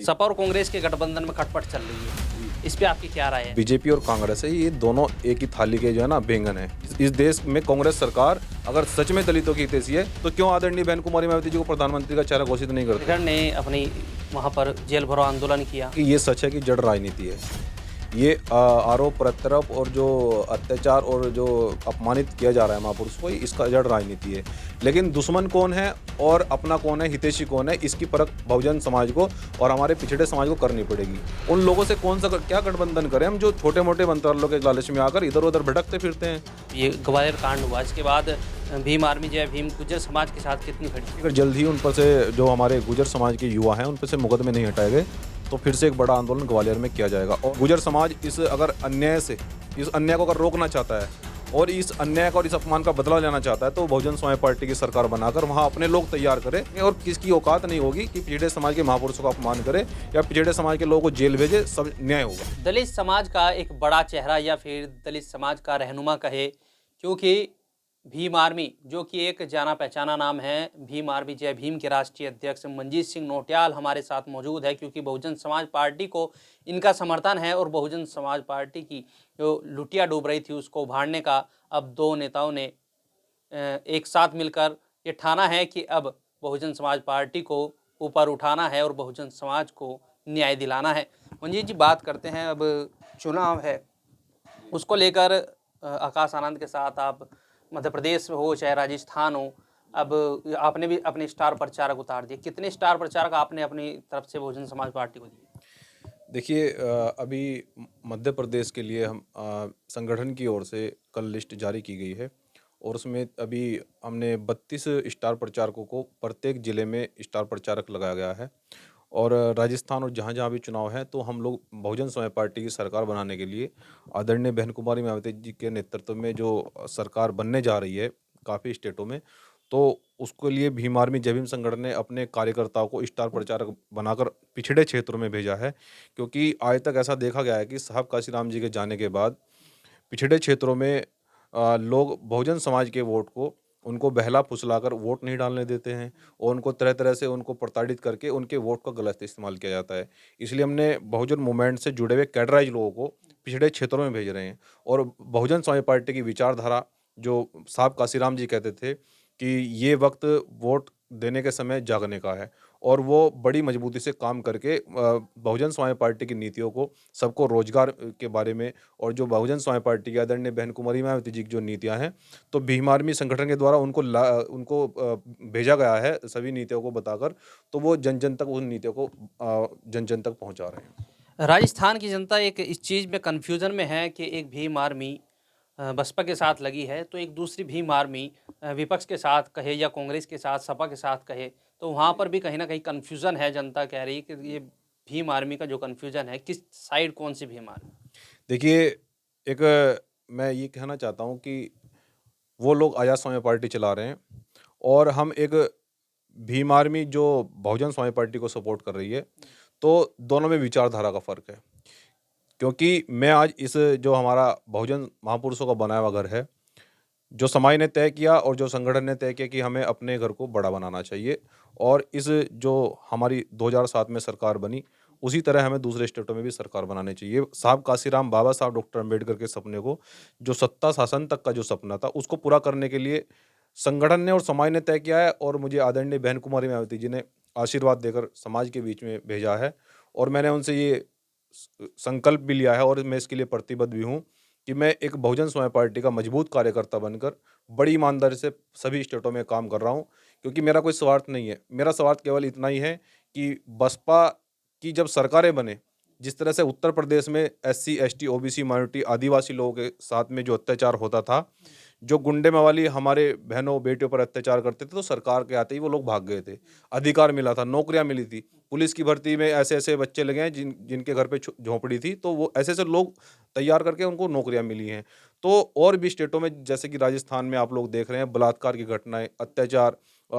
सपा और कांग्रेस के गठबंधन में खटपट चल रही है, इस पे आपकी क्या राय है? बीजेपी और कांग्रेस है, ये दोनों एक ही थाली के जो है ना बैंगन है। इस देश में कांग्रेस सरकार अगर सच में दलितों की हितैषी है तो क्यों आदरणीय बहन कुमारी मायावती जी को प्रधानमंत्री का चेहरा घोषित नहीं करती? शेखर ने अपनी वहां पर जेल भरो आंदोलन किया। कि ये सच है कि जड़ राजनीति है। ये आरोप प्रत्यारोप और जो अत्याचार और जो अपमानित किया जा रहा है महापुरुष को, इसका जड़ राजनीति है। लेकिन दुश्मन कौन है और अपना कौन है, हितैषी कौन है, इसकी परख बहुजन समाज को और हमारे पिछड़े समाज को करनी पड़ेगी। उन लोगों से कौन सा क्या गठबंधन करें हम, जो छोटे मोटे मंत्रालयों के लालच में आकर इधर उधर भटकते फिरते हैं। ये ग्वालियर कांड हुआ, इसके बाद भीम आर्मी जय भीम गुर्जर समाज के साथ कितनी खड़ी? अगर जल्द ही उन पर से जो हमारे गुर्जर समाज के युवा हैं उन पर से मुकदमे नहीं हटाए गए तो फिर से एक बड़ा आंदोलन ग्वालियर में किया जाएगा। और गुर्जर समाज इस अन्याय को अगर रोकना चाहता है और इस अन्याय का और इस अपमान का बदला लेना चाहता है तो बहुजन समाज पार्टी की सरकार बनाकर वहाँ अपने लोग तैयार करे। और किसकी औकात नहीं होगी कि पिछड़े समाज के महापुरुषों का अपमान करे या पिछड़े समाज के लोगों को जेल भेजे, सब न्याय होगा। दलित समाज का एक बड़ा चेहरा या फिर दलित समाज का रहनुमा कहे, क्योंकि भीम आर्मी जो कि एक जाना पहचाना नाम है, भीम आर्मी जय भीम के राष्ट्रीय अध्यक्ष मंजीत सिंह नौटियाल हमारे साथ मौजूद है, क्योंकि बहुजन समाज पार्टी को इनका समर्थन है और बहुजन समाज पार्टी की जो लुटिया डूब रही थी उसको उभारने का अब दो नेताओं ने एक साथ मिलकर ये ठाना है कि अब बहुजन समाज पार्टी को ऊपर उठाना है और बहुजन समाज को न्याय दिलाना है। मंजीत जी, बात करते हैं, अब चुनाव है उसको लेकर आकाश आनंद के साथ आप मध्य प्रदेश में हो चाहे राजस्थान हो, अब आपने भी अपने स्टार प्रचारक उतार दिए। कितने स्टार प्रचारक आपने अपनी तरफ से बहुजन समाज पार्टी को दिए? देखिए, अभी मध्य प्रदेश के लिए हम संगठन की ओर से कल लिस्ट जारी की गई है और उसमें अभी हमने 32 स्टार प्रचारकों को प्रत्येक ज़िले में स्टार प्रचारक लगाया गया है। और राजस्थान और जहाँ जहाँ भी चुनाव है तो हम लोग बहुजन समाज पार्टी की सरकार बनाने के लिए आदरणीय बहन कुमारी मायावती जी के नेतृत्व में जो सरकार बनने जा रही है काफ़ी स्टेटों में, तो उसके लिए भीम आर्मी जय भीम संगठन ने अपने कार्यकर्ताओं को स्टार प्रचारक बनाकर पिछड़े क्षेत्रों में भेजा है। क्योंकि आज तक ऐसा देखा गया है कि साहब काशीराम जी के जाने के बाद पिछड़े क्षेत्रों में लोग बहुजन समाज के वोट को उनको बहला फुसलाकर वोट नहीं डालने देते हैं और उनको तरह तरह से उनको प्रताड़ित करके उनके वोट का गलत इस्तेमाल किया जाता है। इसलिए हमने बहुजन मूवमेंट से जुड़े हुए कैडराइज लोगों को पिछड़े क्षेत्रों में भेज रहे हैं। और बहुजन समाज पार्टी की विचारधारा जो साहब काशीराम जी कहते थे कि ये वक्त वोट देने के समय जागने का है, और वो बड़ी मजबूती से काम करके बहुजन समाज पार्टी की नीतियों को, सबको रोजगार के बारे में, और जो बहुजन समाज पार्टी की आदरणीय बहन कुमारी मायावती जी की जो नीतियां हैं, तो भीम आर्मी संगठन के द्वारा उनको भेजा गया है सभी नीतियों को बताकर, तो वो जन जन तक उन नीतियों को जन जन तक पहुंचा रहे हैं। राजस्थान की जनता एक इस चीज़ में कन्फ्यूज़न में है कि एक भीम आर्मी बसपा के साथ लगी है तो एक दूसरी भीम आर्मी विपक्ष के साथ कहे या कांग्रेस के साथ सपा के साथ कहे, तो वहाँ पर भी कहीं ना कहीं कन्फ्यूज़न है। जनता कह रही है कि ये भीम आर्मी का जो कन्फ्यूज़न है, किस साइड कौन सी भीम आर्मी? देखिए, एक मैं ये कहना चाहता हूँ कि वो लोग आज़ाद समाज पार्टी चला रहे हैं और हम एक भीम आर्मी जो बहुजन समाज पार्टी को सपोर्ट कर रही है, तो दोनों में विचारधारा का फ़र्क है। क्योंकि मैं आज इस जो हमारा बहुजन महापुरुषों का बनाया हुआ घर है, जो समाज ने तय किया और जो संगठन ने तय किया कि हमें अपने घर को बड़ा बनाना चाहिए, और इस जो हमारी 2007 में सरकार बनी उसी तरह हमें दूसरे स्टेटों में भी सरकार बनानी चाहिए। साहब काशीराम बाबा साहब डॉक्टर अम्बेडकर के सपने को, जो सत्ता शासन तक का जो सपना था, उसको पूरा करने के लिए संगठन ने और समाज ने तय किया है। और मुझे आदरणीय बहन कुमारी मायावती जी ने आशीर्वाद देकर समाज के बीच में भेजा है और मैंने उनसे ये संकल्प भी लिया है और मैं इसके लिए प्रतिबद्ध भी हूँ कि मैं एक बहुजन समाज पार्टी का मजबूत कार्यकर्ता बनकर बड़ी ईमानदारी से सभी स्टेटों में काम कर रहा हूँ। क्योंकि मेरा कोई स्वार्थ नहीं है, मेरा स्वार्थ केवल इतना ही है कि बसपा की जब सरकारें बने, जिस तरह से उत्तर प्रदेश में SC ST OBC माइनॉरिटी आदिवासी लोगों के साथ में जो अत्याचार होता था, जो गुंडे मवाली हमारे बहनों बेटियों पर अत्याचार करते थे, तो सरकार के आते ही वो लोग भाग गए थे। अधिकार मिला था, नौकरियां मिली थी, पुलिस की भर्ती में ऐसे ऐसे बच्चे लगे हैं जिनके घर पे झोंपड़ी थी, तो वो ऐसे ऐसे लोग तैयार करके उनको नौकरियां मिली हैं। तो और भी स्टेटों में जैसे कि राजस्थान में आप लोग देख रहे हैं बलात्कार की घटनाएं, अत्याचार,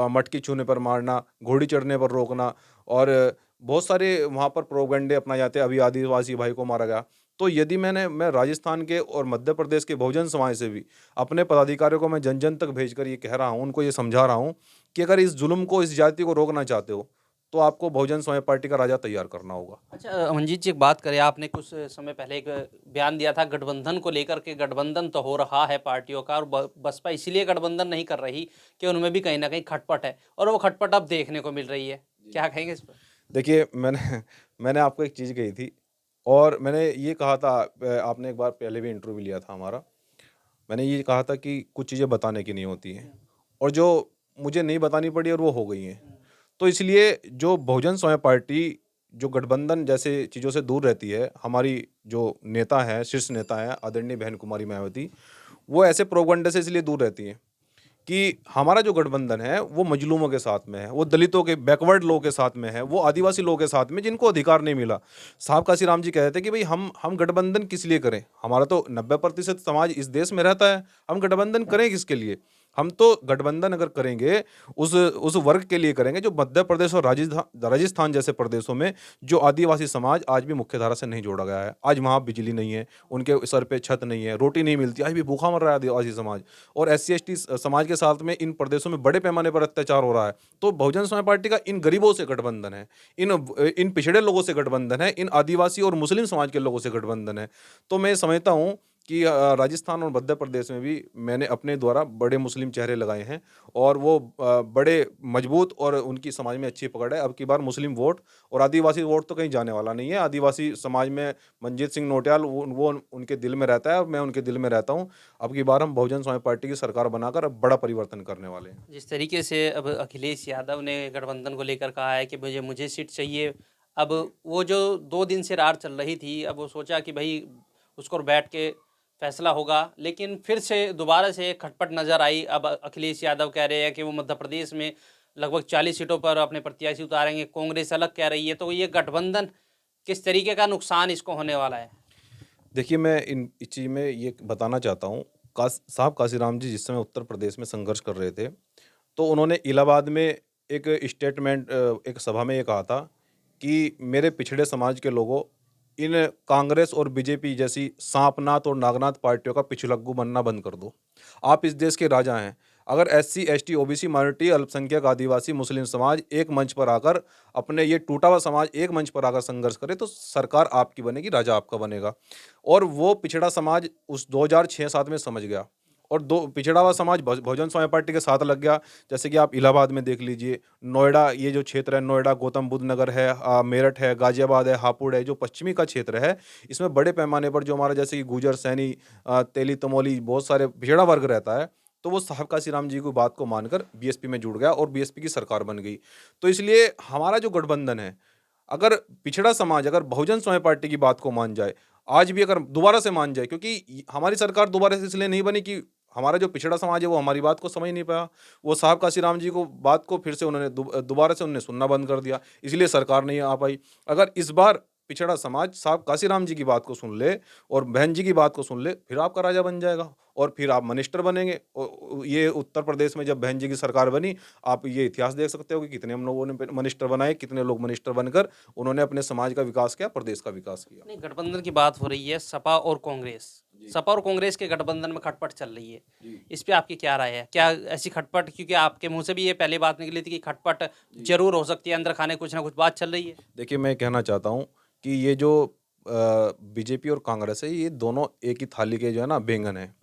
मटकी छूने पर मारना, घोड़ी चढ़ने पर रोकना, और बहुत सारे वहाँ पर प्रोपेगेंडे अपनाए जाते हैं। अभी आदिवासी भाई को मारा गया। तो यदि मैं राजस्थान के और मध्य प्रदेश के बहुजन समाज से भी अपने पदाधिकारियों को मैं जन जन तक भेजकर ये कह रहा हूँ, उनको ये समझा रहा हूँ कि अगर इस जुल्म को, इस जाति को रोकना चाहते हो तो आपको बहुजन समाज पार्टी का राजा तैयार करना होगा। अच्छा मंजीत जी, एक बात करें, आपने कुछ समय पहले एक बयान दिया था गठबंधन को लेकर के, गठबंधन तो हो रहा है पार्टियों का और बसपा इसलिए गठबंधन नहीं कर रही कि उनमें भी कहीं ना कहीं खटपट है, और वो खटपट अब देखने को मिल रही है। क्या कहेंगे इस पर? देखिए, मैंने मैंने आपको एक चीज़ कही थी और मैंने ये कहा था, आपने एक बार पहले भी इंटरव्यू लिया था हमारा। मैंने ये कहा था कि कुछ चीज़ें बताने की नहीं होती हैं और जो मुझे नहीं बतानी पड़ी और वो हो गई हैं। तो इसलिए जो बहुजन समाज पार्टी जो गठबंधन जैसे चीज़ों से दूर रहती है, हमारी जो नेता हैं, शीर्ष नेता हैं आदरणीय बहन कुमारी मायावती, वो ऐसे प्रोपगंडे से इसलिए दूर रहती हैं कि हमारा जो गठबंधन है वो मजलूमों के साथ में है, वो दलितों के, बैकवर्ड लोगों के साथ में है, वो आदिवासी लोगों के साथ में जिनको अधिकार नहीं मिला। साहब काशीराम जी कहते थे कि भाई हम गठबंधन किस लिए करें, हमारा तो 90% समाज इस देश में रहता है, हम गठबंधन करें किसके लिए? हम तो गठबंधन अगर करेंगे उस वर्ग के लिए करेंगे जो मध्य प्रदेश और राजस्थान जैसे प्रदेशों में जो आदिवासी समाज आज भी मुख्य धारा से नहीं जोड़ा गया है। आज वहाँ बिजली नहीं है, उनके सर पे छत नहीं है, रोटी नहीं मिलती, आज भी भूखा मर रहा है आदिवासी समाज। और SC ST समाज के साथ में इन प्रदेशों में बड़े पैमाने पर अत्याचार हो रहा है। तो बहुजन समाज पार्टी का इन गरीबों से गठबंधन है, इन पिछड़े लोगों से गठबंधन है, इन आदिवासी और मुस्लिम समाज के लोगों से गठबंधन है। तो मैं समझता हूँ कि राजस्थान और मध्य प्रदेश में भी मैंने अपने द्वारा बड़े मुस्लिम चेहरे लगाए हैं और वो बड़े मजबूत और उनकी समाज में अच्छी पकड़ है। अब की बार मुस्लिम वोट और आदिवासी वोट तो कहीं जाने वाला नहीं है। आदिवासी समाज में मंजीत सिंह नौटियाल वो उनके दिल में रहता है और मैं उनके दिल में रहता हूँ। अब की बार हम बहुजन समाज पार्टी की सरकार बनाकर अब बड़ा परिवर्तन करने वाले हैं। जिस तरीके से अब अखिलेश यादव ने गठबंधन को लेकर कहा है कि मुझे मुझे सीट चाहिए, अब वो जो 2 दिन से रार चल रही थी, अब वो सोचा कि भाई उसको बैठ के फैसला होगा, लेकिन फिर से दोबारा से खटपट नज़र आई। अब अखिलेश यादव कह रहे हैं कि वो मध्य प्रदेश में लगभग 40 सीटों पर अपने प्रत्याशी उतारेंगे, कांग्रेस अलग कह रही है। तो ये गठबंधन किस तरीके का नुकसान इसको होने वाला है? देखिए, मैं इस चीज़ में ये बताना चाहता हूँ, साहब काशीराम जी जिस समय उत्तर प्रदेश में संघर्ष कर रहे थे, तो उन्होंने इलाहाबाद में एक स्टेटमेंट, एक सभा में ये कहा था कि मेरे पिछड़े समाज के लोगों, इन कांग्रेस और बीजेपी जैसी सांपनाथ और नागनाथ पार्टियों का पिछलग्गू बनना बंद कर दो। आप इस देश के राजा हैं। अगर SC ST OBC माइनॉरिटी, अल्पसंख्यक, आदिवासी, मुस्लिम समाज एक मंच पर आकर, अपने ये टूटा हुआ समाज एक मंच पर आकर संघर्ष करे तो सरकार आपकी बनेगी, राजा आपका बनेगा। और वो पिछड़ा समाज उस 2006-7 में समझ गया और दो पिछड़ा हुआ समाज बहुजन समाज पार्टी के साथ लग गया। जैसे कि आप इलाहाबाद में देख लीजिए, नोएडा, ये जो क्षेत्र है, नोएडा, गौतम बुद्ध नगर है, मेरठ है, गाजियाबाद है, हापुड़ है, जो पश्चिमी का क्षेत्र है, इसमें बड़े पैमाने पर जो हमारा जैसे कि गुजर, सैनी, तेली, तमोली, बहुत सारे पिछड़ा वर्ग रहता है। तो वो साहब काशीराम जी की बात को मानकर BSP में जुड़ गया और BSP की सरकार बन गई। तो इसलिए हमारा जो गठबंधन है, अगर पिछड़ा समाज अगर बहुजन समाज पार्टी की बात को मान जाए, आज भी अगर दोबारा से मान जाए, क्योंकि हमारी सरकार दोबारा से इसलिए नहीं बनी कि हमारा जो पिछड़ा समाज है वो हमारी बात को समझ नहीं पाया। वो साहब काशीराम जी को बात को फिर से उन्होंने दोबारा से उन्होंने सुनना बंद कर दिया, इसलिए सरकार नहीं आ पाई। अगर इस बार पिछड़ा समाज साहब काशीराम जी की बात को सुन ले और बहन जी की बात को सुन ले, फिर आपका राजा बन जाएगा और फिर आप मिनिस्टर बनेंगे। ये उत्तर प्रदेश में जब बहन जी की सरकार बनी, आप ये इतिहास देख सकते हो कि कितने हम लोगों ने मिनिस्टर बनाए, कितने लोग मिनिस्टर बनकर उन्होंने अपने समाज का विकास किया, प्रदेश का विकास किया। नहीं, गठबंधन की बात हो रही है, सपा और कांग्रेस, सपा और कांग्रेस के गठबंधन में खटपट चल रही है, इस पे आपकी क्या राय है? क्या ऐसी खटपट, क्योंकि आपके मुंह से भी ये पहले बात निकली थी कि खटपट जरूर हो सकती है, अंदर खाने कुछ ना कुछ बात चल रही है। देखिए, मैं कहना चाहता हूँ कि ये जो बीजेपी और कांग्रेस है, ये दोनों एक ही थाली के जो है ना बैंगन है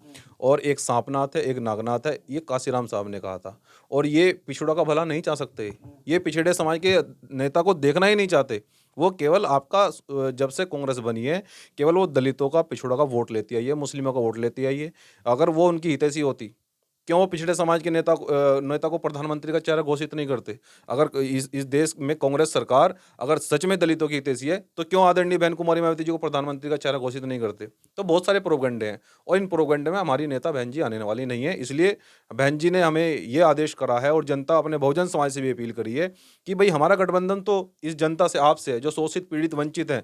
और एक सांपनाथ है, एक नागनाथ है, ये काशीराम साहब ने कहा था। और ये पिछड़ों का भला नहीं चाह सकते, ये पिछड़े समाज के नेता को देखना ही नहीं चाहते। वो केवल आपका जब से कांग्रेस बनी है, केवल वो दलितों का, पिछड़ों का वोट लेती आई है, मुस्लिमों का वोट लेती आई है। अगर वो उनकी हितैषी होती, क्यों वो पिछड़े समाज के नेता को प्रधानमंत्री का चेहरा घोषित नहीं करते? अगर इस देश में कांग्रेस सरकार अगर सच में दलितों की हितैषी है, तो क्यों आदरणीय बहन कुमारी मायावती जी को प्रधानमंत्री का चेहरा घोषित नहीं करते? तो बहुत सारे प्रोपगंडे हैं और इन प्रोपगंडे में हमारी नेता बहन जी आने वाली नहीं है। इसलिए बहन जी ने हमें ये आदेश करा है और जनता अपने बहुजन समाज से भी अपील करी है कि भाई हमारा गठबंधन तो इस जनता से, आपसे है, जो शोषित, पीड़ित, वंचित हैं,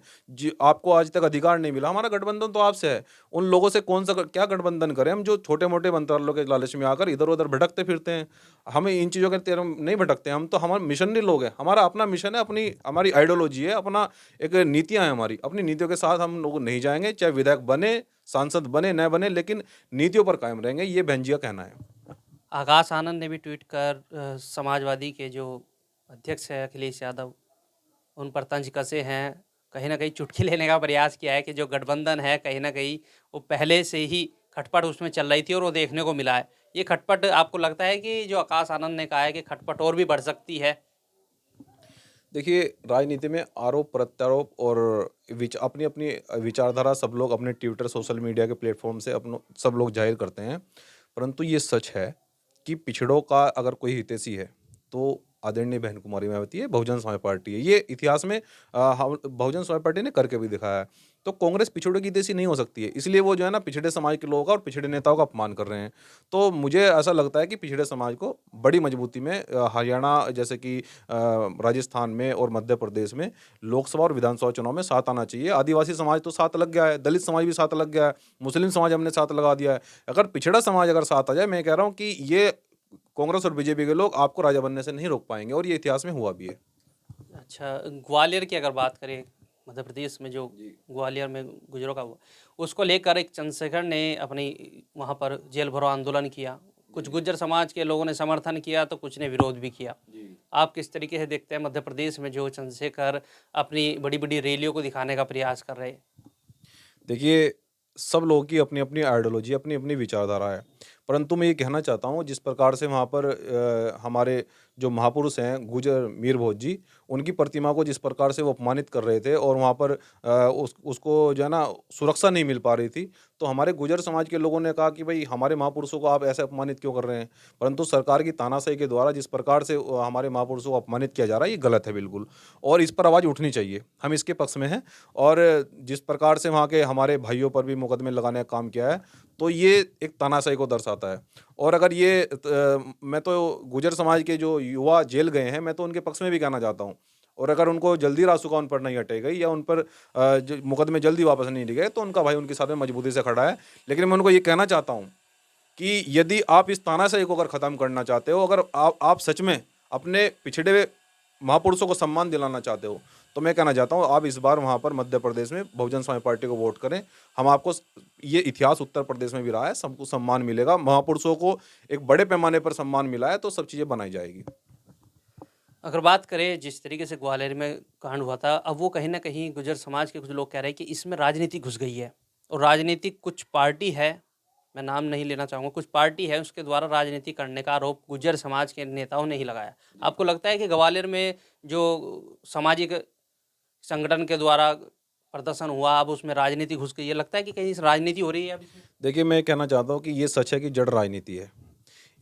आपको आज तक अधिकार नहीं मिला, हमारा गठबंधन तो आपसे है। उन लोगों से कौन सा क्या गठबंधन करें हम, जो छोटे मोटे मंत्रालयों के लालच में आकर इधर उधर भटकते फिरते हैं? हमें इन चीज़ों के तेरे नहीं भटकते, हम तो हमारे मिशनरी लोग हैं, हमारा अपना मिशन है, अपनी हमारी आइडियोलॉजी है, अपना एक नीतियां हैं हमारी। अपनी नीतियों के साथ हम लोग नहीं जाएंगे, चाहे विधायक बने, सांसद बने, न बने, लेकिन नीतियों पर कायम रहेंगे, ये बहन जी का कहना है। आकाश आनंद ने भी ट्वीट कर समाजवादी के जो अध्यक्ष है अखिलेश यादव, उन पर तंज कसे हैं, कहीं न कहीं चुटकी लेने का प्रयास किया है कि जो गठबंधन है कहीं न कहीं वो पहले से ही खटपट उसमें चल रही थी और वो देखने को मिला है। ये खटपट आपको लगता है कि जो आकाश आनंद ने कहा है कि खटपट और भी बढ़ सकती है? देखिए, राजनीति में आरोप प्रत्यारोप और अपनी अपनी विचारधारा सब लोग अपने ट्विटर सोशल मीडिया के प्लेटफॉर्म से सब लोग जाहिर करते हैं। परंतु ये सच है कि पिछड़ों का अगर कोई हितैषी है तो आदरणीय बहन कुमारी मायावती है, बहुजन समाज पार्टी है। ये इतिहास में हम बहुजन समाज पार्टी ने करके भी दिखाया है। तो कांग्रेस पिछड़ों की हितैषी नहीं हो सकती है, इसलिए वो जो है ना पिछड़े समाज के लोगों का और पिछड़े नेताओं का अपमान कर रहे हैं। तो मुझे ऐसा लगता है कि पिछड़े समाज को बड़ी मजबूती में हरियाणा जैसे कि राजस्थान में और मध्य प्रदेश में लोकसभा और विधानसभा चुनाव में साथ आना चाहिए। आदिवासी समाज तो साथ लग गया है, दलित समाज भी साथ लग गया है, मुस्लिम समाज हमने साथ लगा दिया है। अगर पिछड़ा समाज अगर साथ आ जाए, मैं कह रहा हूँ कि ये कांग्रेस और बीजेपी के लोग आपको राजा बनने से नहीं रोक पाएंगे, और ये इतिहास में हुआ भी है। अच्छा, ग्वालियर की अगर बात करें, मध्य प्रदेश में जो ग्वालियर में गुजरों का हुआ, उसको लेकर एक चंद्रशेखर ने अपनी वहाँ पर जेल भरो आंदोलन किया। कुछ गुज्जर समाज के लोगों ने समर्थन किया तो कुछ ने विरोध भी किया। आप किस तरीके से देखते हैं मध्य प्रदेश में जो चंद्रशेखर अपनी बड़ी-बड़ी रैलियों को दिखाने का प्रयास कर रहे हैं? देखिए, सब लोगों की अपनी-अपनी आइडियोलॉजी, अपनी-अपनी विचारधारा है। परंतु मैं ये कहना चाहता हूँ, जिस प्रकार से वहाँ पर हमारे जो महापुरुष हैं गुर्जर मीर भोज जी, उनकी प्रतिमा को जिस प्रकार से वो अपमानित कर रहे थे और वहाँ पर उसको जो है ना सुरक्षा नहीं मिल पा रही थी, तो हमारे गुर्जर समाज के लोगों ने कहा कि भई हमारे महापुरुषों को आप ऐसे अपमानित क्यों कर रहे हैं? परंतु सरकार की तानाशाही के द्वारा जिस प्रकार से हमारे महापुरुषों को अपमानित किया जा रहा है, ये गलत है बिल्कुल, और इस पर आवाज़ उठनी चाहिए। हम इसके पक्ष में हैं। और जिस प्रकार से वहाँ के हमारे भाइयों पर भी मुकदमे लगाने का काम किया है, तो ये एक तानाशाही को दर्शाता है। और अगर मैं तो गुर्जर समाज के जो युवा जेल गए हैं, मैं तो उनके पक्ष में भी कहना चाहता हूँ। और अगर उनको जल्दी रासुका उन पर नहीं हटाई गई या उन पर जो मुकदमे जल्दी वापस नहीं लिए गए, तो उनका भाई उनके साथ में मजबूती से खड़ा है। लेकिन मैं उनको ये कहना चाहता हूँ कि यदि आप इस तानाशाही को अगर ख़त्म करना चाहते हो, अगर आप सच में अपने पिछड़े हुए महापुरुषों को सम्मान दिलाना चाहते हो, तो मैं कहना चाहता हूँ आप इस बार वहाँ पर मध्य प्रदेश में बहुजन समाज पार्टी को वोट करें। हम आपको ये इतिहास उत्तर प्रदेश में भी रहा है, सबको सम्मान मिलेगा। महापुरुषों को एक बड़े पैमाने पर सम्मान मिला है, तो सब चीज़ें बनाई जाएगी। अगर बात करें जिस तरीके से ग्वालियर में कांड हुआ था, अब वो कहीं न कहीं गुर्जर समाज के कुछ लोग कह रहे हैं कि इसमें राजनीति घुस गई है और राजनीतिक कुछ पार्टी है, मैं नाम नहीं लेना चाहूँगा, कुछ पार्टी है उसके द्वारा राजनीति करने का आरोप गुर्जर समाज के नेताओं ने ही लगाया। आपको लगता है कि ग्वालियर में जो सामाजिक संगठन के द्वारा प्रदर्शन हुआ, अब उसमें राजनीति घुस गई है, लगता है कि कहीं राजनीति हो रही है अब इसमें? देखिए, मैं कहना चाहता हूँ कि ये सच है कि जड़ राजनीति है।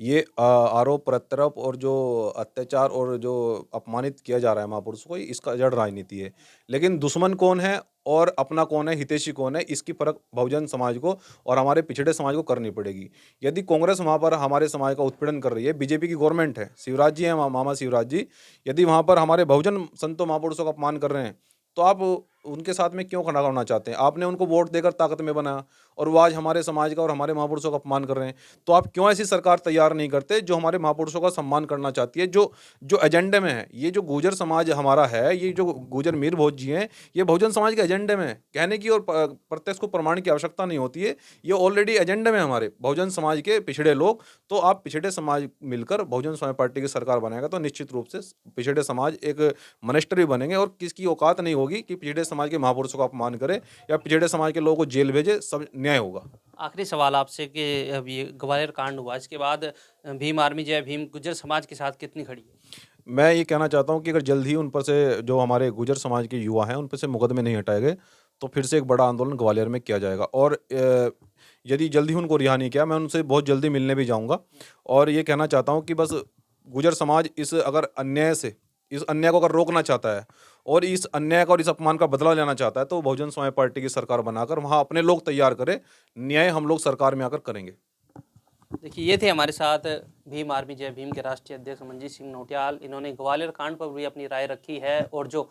ये आरोप प्रत्यारोप और जो अत्याचार और जो अपमानित किया जा रहा है महापुरुषों को, इसका जड़ राजनीति है। लेकिन दुश्मन कौन है और अपना कौन है, हितैषी कौन है, इसकी परख बहुजन समाज को और हमारे पिछड़े समाज को करनी पड़ेगी। यदि कांग्रेस वहाँ पर हमारे समाज का उत्पीड़न कर रही है, बीजेपी की गवर्नमेंट है, शिवराज जी हैं, मामा शिवराज जी, यदि वहाँ पर हमारे बहुजन संतों महापुरुषों का अपमान कर रहे हैं, तो आप उनके साथ में क्यों खड़ा होना चाहते हैं? आपने उनको वोट देकर ताकत में बनाया, और वो आज हमारे समाज का और हमारे महापुरुषों का अपमान कर रहे हैं। तो आप क्यों ऐसी सरकार तैयार नहीं करते जो हमारे महापुरुषों का सम्मान करना चाहती है, जो जो एजेंडे में है? ये जो गुर्जर समाज हमारा है, ये जो गुर्जर मीर भोज जी हैं, ये बहुजन समाज के एजेंडे में है। कहने की और प्रत्यक्ष को प्रमाण की आवश्यकता नहीं होती है, ये ऑलरेडी एजेंडे में है हमारे बहुजन समाज के पिछड़े लोग। तो आप पिछड़े समाज मिलकर बहुजन समाज पार्टी की सरकार बनाएगा, तो निश्चित रूप से पिछड़े समाज एक मनिस्टर भी बनेंगे, और किसकी औकात नहीं होगी कि पिछड़े समाज के महापुरुषों का अपमान करे या पिछड़े समाज के लोगों को जेल भेजे, सब न्याय होगा। आखिरी सवाल आपसे कि अब ये ग्वालियर कांड हुआ, इसके बाद भीम आर्मी जय भीम गुर्जर समाज के साथ कितनी खड़ी है? मैं ये कहना चाहता हूँ कि अगर जल्द ही उन पर से जो हमारे गुर्जर समाज के युवा हैं, उन पर से मुकदमे नहीं हटाए गए, तो फिर से एक बड़ा आंदोलन ग्वालियर में किया जाएगा। और यदि जल्द ही उनको रिहा नहीं किया, मैं उनसे बहुत जल्दी मिलने भी जाऊँगा, और ये कहना चाहता हूँ कि बस गुर्जर समाज इस अन्याय को अगर रोकना चाहता है और इस अन्याय का और इस अपमान का बदला लेना चाहता है, तो बहुजन समाज पार्टी की सरकार बनाकर वहाँ अपने लोग तैयार करे, न्याय हम लोग सरकार में आकर करेंगे। देखिए, ये थे हमारे साथ भीम आर्मी जय भीम के राष्ट्रीय अध्यक्ष मंजीत सिंह नौटियाल। इन्होंने ग्वालियर कांड पर भी अपनी राय रखी है और जो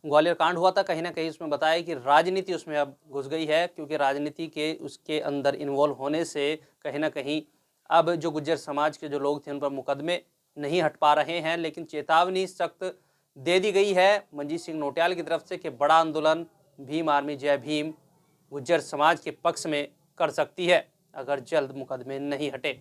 ग्वालियर कांड हुआ था कहीं ना कहीं उसमें बताया कि राजनीति उसमें अब घुस गई है, क्योंकि राजनीति के उसके अंदर इन्वॉल्व होने से कहीं ना कहीं अब जो गुज्जर समाज के जो लोग थे उन पर मुकदमे नहीं हट पा रहे हैं। लेकिन चेतावनी सख्त दे दी गई है मंजीत सिंह नौटियाल की तरफ से कि बड़ा आंदोलन भीम आर्मी जय भीम गुज्जर समाज के पक्ष में कर सकती है अगर जल्द मुकदमे नहीं हटे।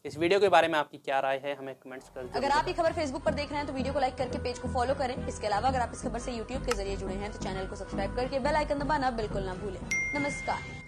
इस वीडियो के बारे में आपकी क्या राय है, हमें कमेंट्स कर अगर आप ये खबर फेसबुक पर देख रहे हैं तो वीडियो को लाइक करके पेज को फॉलो करें। इसके अलावा अगर आप इस खबर से यूट्यूब के जरिए जुड़े हैं तो चैनल को सब्सक्राइब करके बेल आइकन दबाना बिल्कुल ना भूलें। नमस्कार।